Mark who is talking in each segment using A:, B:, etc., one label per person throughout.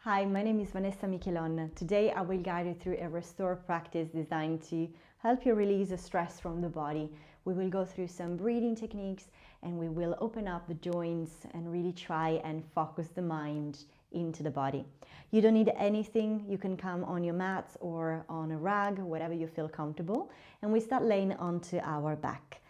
A: Hi, my name is Vanessa Michelon. Today I will guide you through a restore practice designed to help you release the stress from the body. We will go through some breathing techniques and we will open up the joints and really try and focus the mind into the body. You don't need anything. You can come on your mats or on a rag, whatever you feel comfortable. And we start laying onto our back.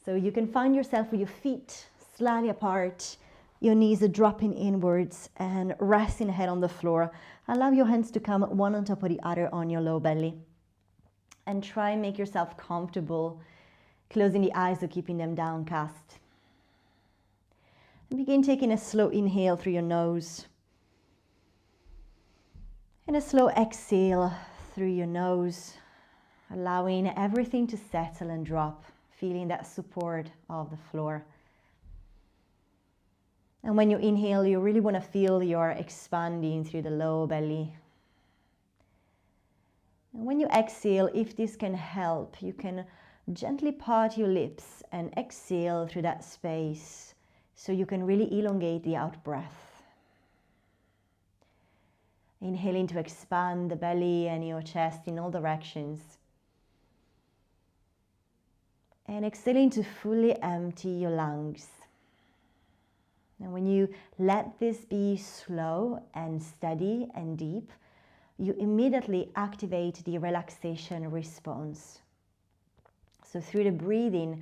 A: So you can find yourself with your feet slightly apart, your knees are dropping inwards and resting head on the floor. Allow your hands to come one on top of the other on your low belly. And try and make yourself comfortable, closing the eyes or keeping them downcast. And begin taking a slow inhale through your nose. And a slow exhale through your nose, allowing everything to settle and drop, feeling that support of the floor. And when you inhale, you really want to feel you're expanding through the low belly. And when you exhale, if this can help, you can gently part your lips and exhale through that space so you can really elongate the out breath. Inhaling to expand the belly and your chest in all directions. And exhaling to fully empty your lungs. And when you let this be slow and steady and deep, you immediately activate the relaxation response. So through the breathing,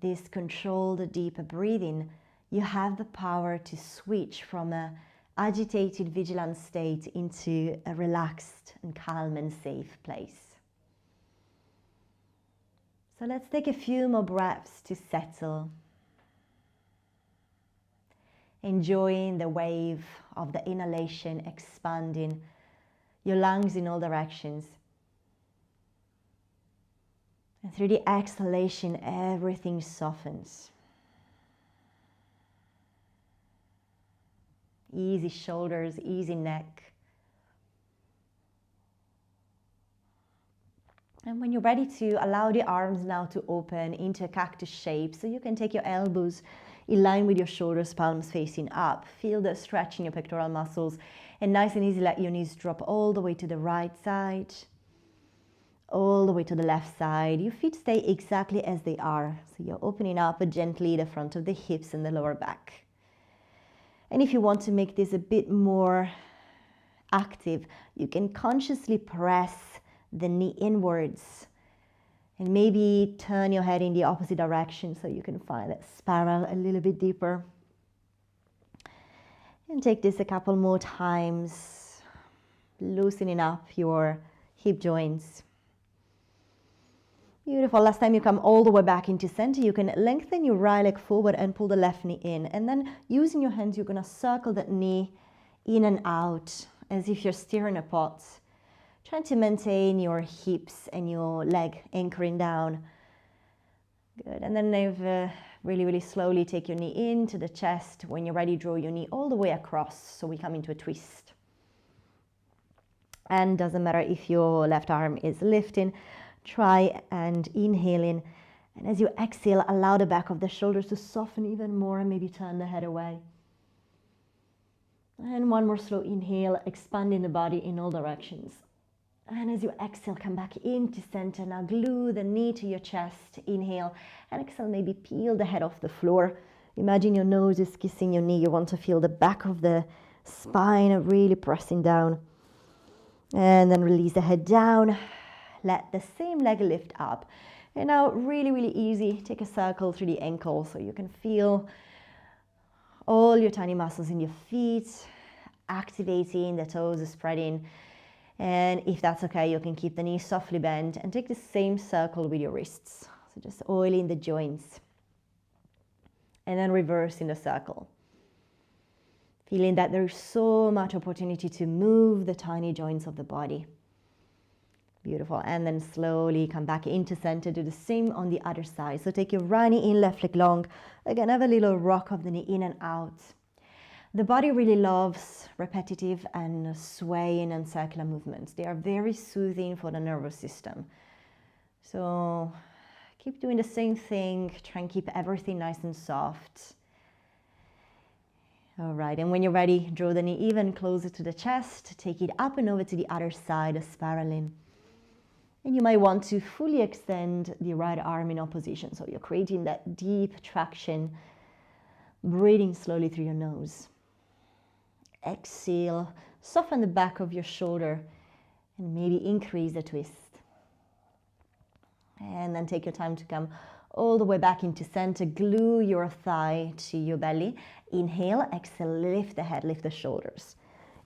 A: this controlled deep breathing, you have the power to switch from an agitated, vigilant state into a relaxed and calm and safe place. So let's take a few more breaths to settle. Enjoying the wave of the inhalation expanding your lungs in all directions. And through the exhalation, everything softens. Easy shoulders, easy neck. And when you're ready to allow the arms now to open into a cactus shape, so you can take your elbows in line with your shoulders, palms facing up. Feel the stretch in your pectoral muscles, and nice and easy let your knees drop all the way to the right side, all the way to the left side. Your feet stay exactly as they are. So you're opening up gently the front of the hips and the lower back. And if you want to make this a bit more active, you can consciously press the knee inwards. And maybe turn your head in the opposite direction so you can find that spiral a little bit deeper. And take this a couple more times, loosening up your hip joints. Beautiful. Last time you come all the way back into center, you can lengthen your right leg forward and pull the left knee in. And then using your hands, you're going to circle that knee in and out as if you're stirring a pot. Trying to maintain your hips and your leg anchoring down. Good. And then really slowly take your knee into the chest. When you're ready, draw your knee all the way across so we come into a twist. And doesn't matter if your left arm is lifting, try and inhaling. And as you exhale, allow the back of the shoulders to soften even more and maybe turn the head away. And one more slow inhale, expanding the body in all directions. And as you exhale, come back into center. Now glue the knee to your chest. Inhale and exhale, maybe peel the head off the floor. Imagine your nose is kissing your knee. You want to feel the back of the spine really pressing down. And then release the head down. Let the same leg lift up. And now really easy. Take a circle through the ankle so you can feel all your tiny muscles in your feet, activating the toes, spreading. And if that's okay, you can keep the knees softly bent and take the same circle with your wrists. So just oiling the joints. And then reversing the circle. Feeling that there's so much opportunity to move the tiny joints of the body. Beautiful. And then slowly come back into center. Do the same on the other side. So take your right knee in, left leg long. Again, have a little rock of the knee in and out. The body really loves repetitive and swaying and circular movements. They are very soothing for the nervous system. So keep doing the same thing. Try and keep everything nice and soft. All right, and when you're ready, draw the knee even closer to the chest. Take it up and over to the other side, spiraling. And you might want to fully extend the right arm in opposition. So you're creating that deep traction, breathing slowly through your nose. Exhale, soften the back of your shoulder and maybe increase the twist. And then take your time to come all the way back into center. Glue your thigh to your belly. Inhale, exhale, lift the head, lift the shoulders.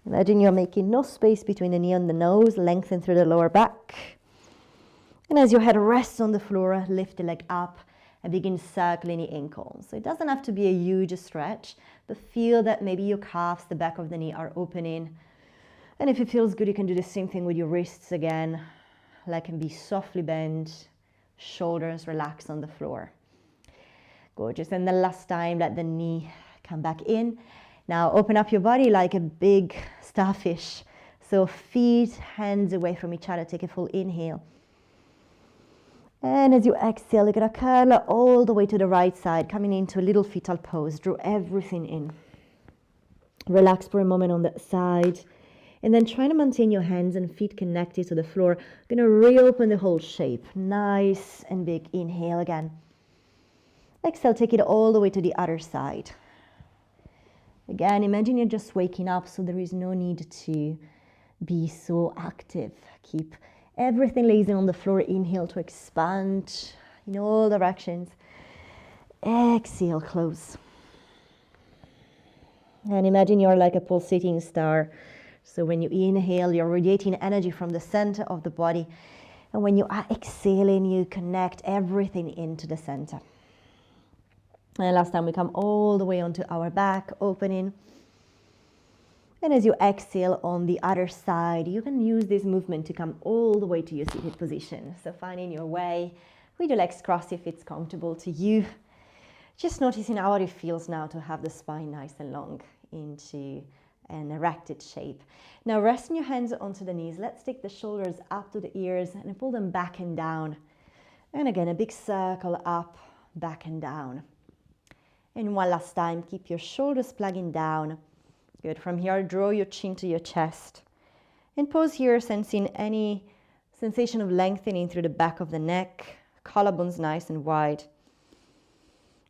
A: Imagine you're making no space between the knee and the nose. Lengthen through the lower back. And as your head rests on the floor, lift the leg up and begin circling the ankle. So it doesn't have to be a huge stretch, but feel that maybe your calves, the back of the knee are opening. And if it feels good, you can do the same thing with your wrists again. Leg can be softly bent, shoulders relax on the floor. Gorgeous. And the last time, let the knee come back in. Now open up your body like a big starfish. So feet, hands away from each other. Take a full inhale. And as you exhale, you're going to curl all the way to the right side, coming into a little fetal pose. Draw everything in. Relax for a moment on that side. And then try to maintain your hands and feet connected to the floor. Going to reopen the whole shape. Nice and big. Inhale again. Exhale, take it all the way to the other side. Again, imagine you're just waking up, so there is no need to be so active. Keep everything lazy on the floor. Inhale to expand in all directions. Exhale, close. And imagine you're like a pulsating star. So when you inhale, you're radiating energy from the center of the body. And when you are exhaling, you connect everything into the center. And last time we come all the way onto our back, opening. And as you exhale on the other side, you can use this movement to come all the way to your seated position. So finding your way with your legs crossed if it's comfortable to you. Just noticing how it feels now to have the spine nice and long into an erected shape. Now resting your hands onto the knees. Let's take the shoulders up to the ears and pull them back and down. And again, a big circle up, back and down. And one last time, keep your shoulders plugging down. Good. From here, draw your chin to your chest. And pause here, sensing any sensation of lengthening through the back of the neck. Collarbones nice and wide.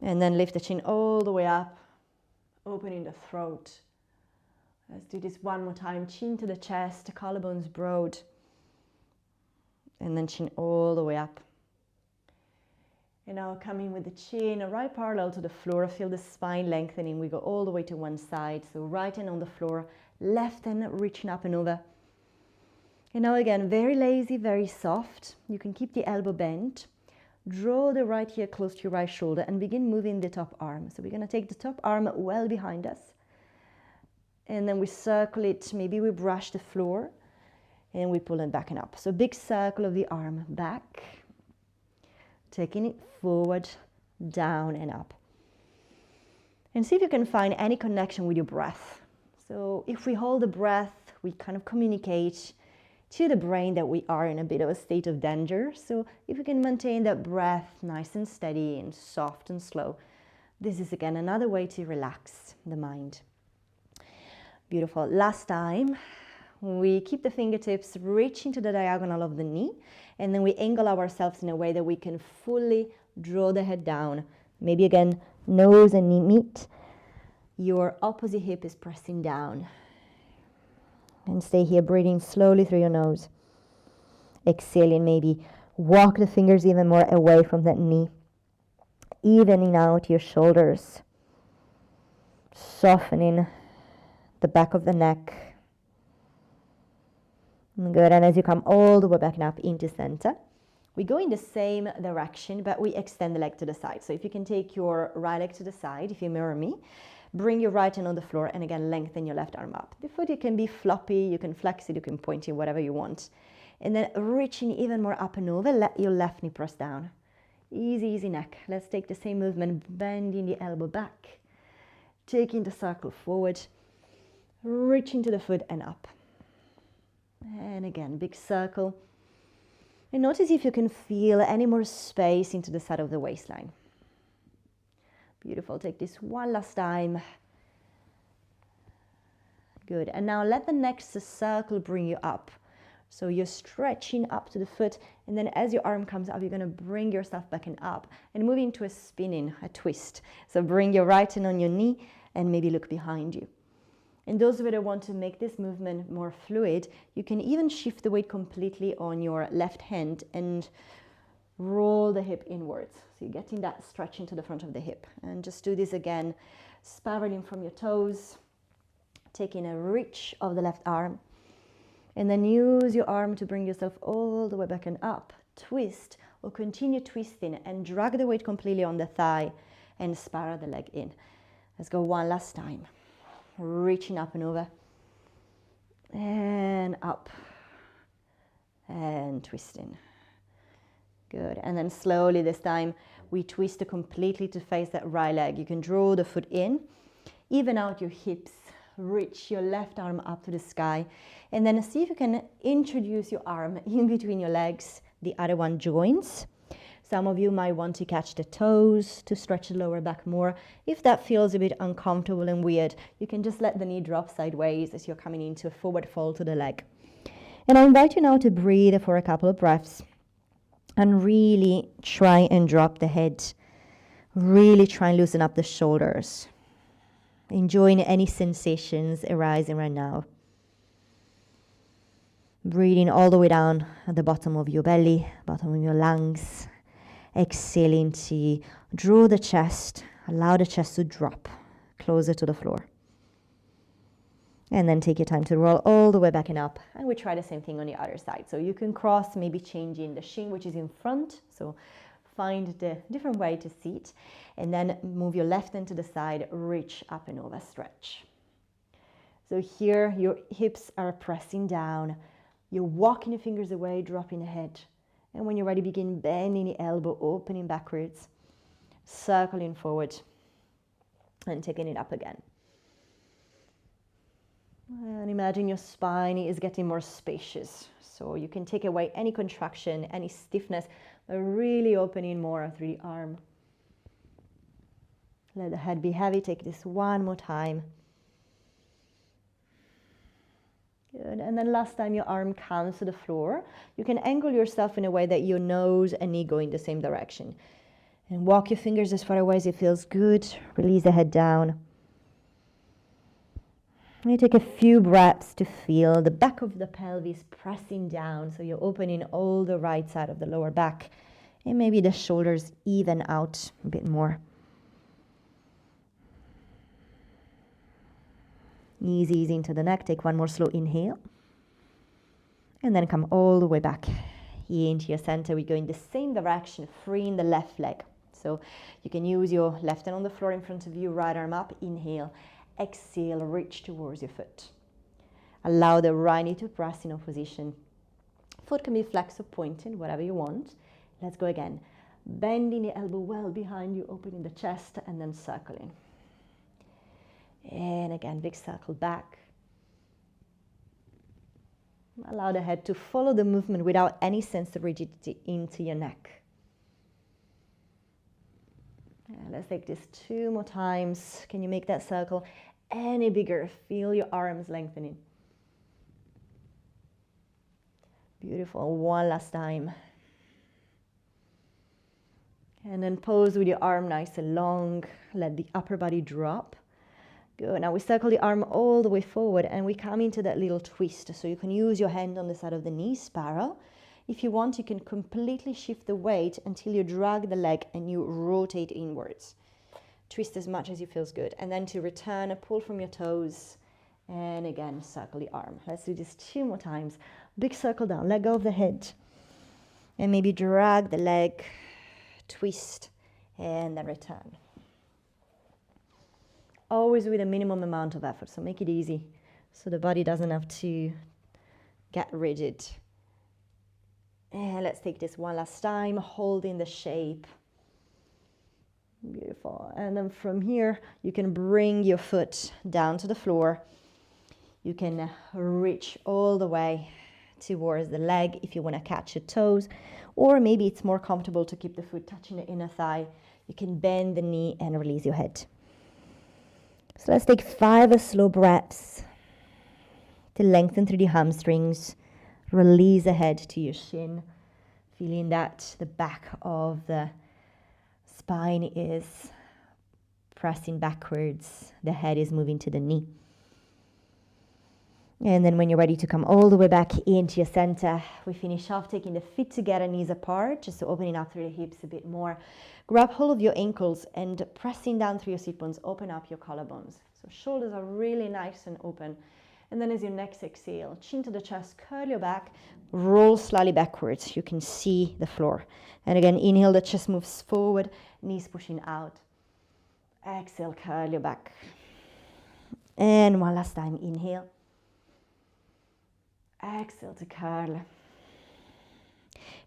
A: And then lift the chin all the way up, opening the throat. Let's do this one more time. Chin to the chest, collarbones broad. And then chin all the way up. And now coming with the chin right parallel to the floor. Feel the spine lengthening. We go all the way to one side. So right hand on the floor, left hand reaching up and over. And now again, very lazy, very soft. You can keep the elbow bent. Draw the right heel close to your right shoulder and begin moving the top arm. So we're going to take the top arm well behind us. And then we circle it. Maybe we brush the floor and we pull it back and up. So big circle of the arm back. Taking it forward, down and up. And see if you can find any connection with your breath. So if we hold the breath, we kind of communicate to the brain that we are in a bit of a state of danger. So if we can maintain that breath nice and steady and soft and slow, this is again another way to relax the mind. Beautiful. Last time, we keep the fingertips reaching to the diagonal of the knee, and then we angle ourselves in a way that we can fully draw the head down. Maybe again, nose and knee meet. Your opposite hip is pressing down. And stay here, breathing slowly through your nose. Exhaling, maybe walk the fingers even more away from that knee. Evening out your shoulders. Softening the back of the neck. Good, and as you come all the way back and up into center, we go in the same direction, but we extend the leg to the side. So if you can take your right leg to the side, if you mirror me, bring your right hand on the floor, and again, lengthen your left arm up. The foot, you can be floppy, you can flex it, you can point it, whatever you want. And then reaching even more up and over, let your left knee press down. Easy, easy neck. Let's take the same movement, bending the elbow back, taking the circle forward, reaching to the foot and up. And again, big circle. And notice if you can feel any more space into the side of the waistline. Beautiful. Take this one last time. Good. And now let the next circle bring you up. So you're stretching up to the foot, and then as your arm comes up, you're going to bring yourself back and up and move into a spinning, a twist. So bring your right hand on your knee and maybe look behind you. And those that want to make this movement more fluid, you can even shift the weight completely on your left hand and roll the hip inwards. So you're getting that stretch into the front of the hip. And just do this again, spiraling from your toes, taking a reach of the left arm. And then use your arm to bring yourself all the way back and up. Twist or continue twisting and drag the weight completely on the thigh and spiral the leg in. Let's go one last time. Reaching up and over. And up. And twisting. Good. And then slowly this time we twist completely to face that right leg. You can draw the foot in, even out your hips. Reach your left arm up to the sky, and then see if you can introduce your arm in between your legs. The other one joins. Some of you might want to catch the toes to stretch the lower back more. If that feels a bit uncomfortable and weird, you can just let the knee drop sideways as you're coming into a forward fold to the leg. And I invite you now to breathe for a couple of breaths and really try and drop the head. Really try and loosen up the shoulders. Enjoying any sensations arising right now. Breathing all the way down at the bottom of your belly, bottom of your lungs. Exhaling to draw the chest, allow the chest to drop closer to the floor. And then take your time to roll all the way back and up. And we try the same thing on the other side. So you can cross, maybe changing the shin, which is in front. So find the different way to sit, and then move your left hand to the side, reach up and over, stretch. So here your hips are pressing down, you're walking the fingers away, dropping the head, and when you're ready, begin bending the elbow, opening backwards, circling forward, and taking it up again. And imagine your spine is getting more spacious, so you can take away any contraction, any stiffness, but really opening more through the arm. Let the head be heavy. Take this one more time. Good. And then last time your arm comes to the floor, you can angle yourself in a way that your nose and knee go in the same direction. And walk your fingers as far away as it feels good. Release the head down. And you take a few breaths to feel the back of the pelvis pressing down. So you're opening all the right side of the lower back. And maybe the shoulders even out a bit more. Easy into the neck. Take one more slow inhale. And then come all the way back into your center. We go in the same direction, freeing the left leg. So you can use your left hand on the floor in front of you, right arm up, inhale. Exhale, reach towards your foot. Allow the right knee to press in opposition. Foot can be flexed or pointed, whatever you want. Let's go again. Bending the elbow well behind you, opening the chest, and then circling. And again, big circle back. Allow the head to follow the movement without any sense of rigidity into your neck. Let's take this 2 more times. Can you make that circle any bigger? Feel your arms lengthening. Beautiful. One last time. And then pose with your arm nice and long. Let the upper body drop. Good. Now we circle the arm all the way forward and we come into that little twist. So you can use your hand on the side of the knee, spiral. If you want, you can completely shift the weight until you drag the leg and you rotate inwards. Twist as much as you feels good. And then to return, pull from your toes. And again, circle the arm. Let's do this 2 more times. Big circle down, let go of the head. And maybe drag the leg, twist, and then return. Always with a minimum amount of effort, so make it easy. So the body doesn't have to get rigid. And let's take this one last time, holding the shape. Beautiful. And then from here, you can bring your foot down to the floor. You can reach all the way towards the leg if you want to catch your toes, or maybe it's more comfortable to keep the foot touching the inner thigh. You can bend the knee and release your head. So let's take 5 slow breaths. to lengthen through the hamstrings. Release the head to your shin, feeling that the back of the spine is pressing backwards. The head is moving to the knee. And then when you're ready to come all the way back into your center, we finish off taking the feet together, knees apart, just opening up through the hips a bit more. Grab hold of your ankles and pressing down through your sit bones, open up your collarbones. So shoulders are really nice and open. And then as your next exhale, chin to the chest, curl your back, roll slightly backwards. You can see the floor. And again, inhale, the chest moves forward, knees pushing out. Exhale, curl your back. And one last time, inhale. Exhale to curl.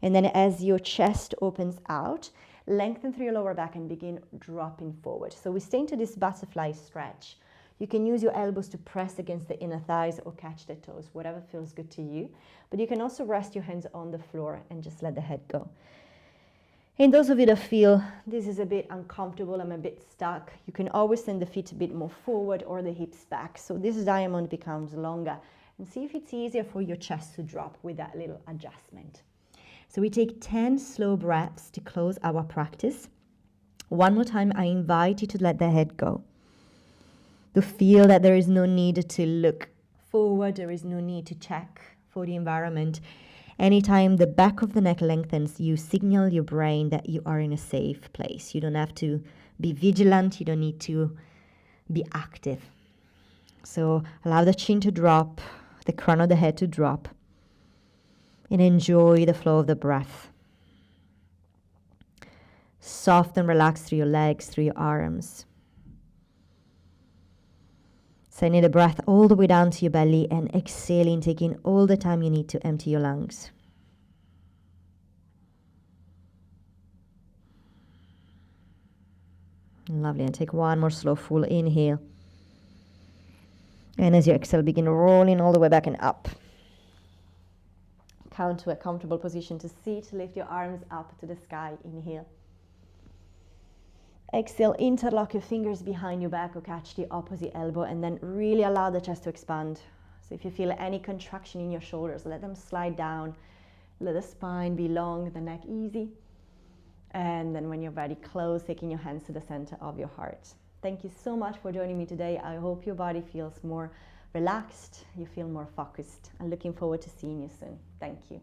A: And then as your chest opens out, lengthen through your lower back and begin dropping forward. So we stay into this butterfly stretch. You can use your elbows to press against the inner thighs or catch the toes, whatever feels good to you. But you can also rest your hands on the floor and just let the head go. And those of you that feel this is a bit uncomfortable, I'm a bit stuck, you can always send the feet a bit more forward or the hips back. So this diamond becomes longer. And see if it's easier for your chest to drop with that little adjustment. So we take 10 slow breaths to close our practice. One more time, I invite you to let the head go. To feel that there is no need to look forward, there is no need to check for the environment. Anytime the back of the neck lengthens, you signal your brain that you are in a safe place. You don't have to be vigilant, you don't need to be active. So allow the chin to drop, the crown of the head to drop, and enjoy the flow of the breath. Soft and relax through your legs, through your arms. Sending the breath all the way down to your belly and exhaling, taking all the time you need to empty your lungs. Lovely, and take one more slow full inhale. And as you exhale, begin rolling all the way back and up. Come to a comfortable position to sit. Lift your arms up to the sky. Inhale. Exhale, interlock your fingers behind your back or catch the opposite elbow, and then really allow the chest to expand. So if you feel any contraction in your shoulders, let them slide down. Let the spine be long, the neck easy. And then when you're ready, close, taking your hands to the center of your heart. Thank you so much for joining me today. I hope your body feels more relaxed, you feel more focused. I'm looking forward to seeing you soon. Thank you.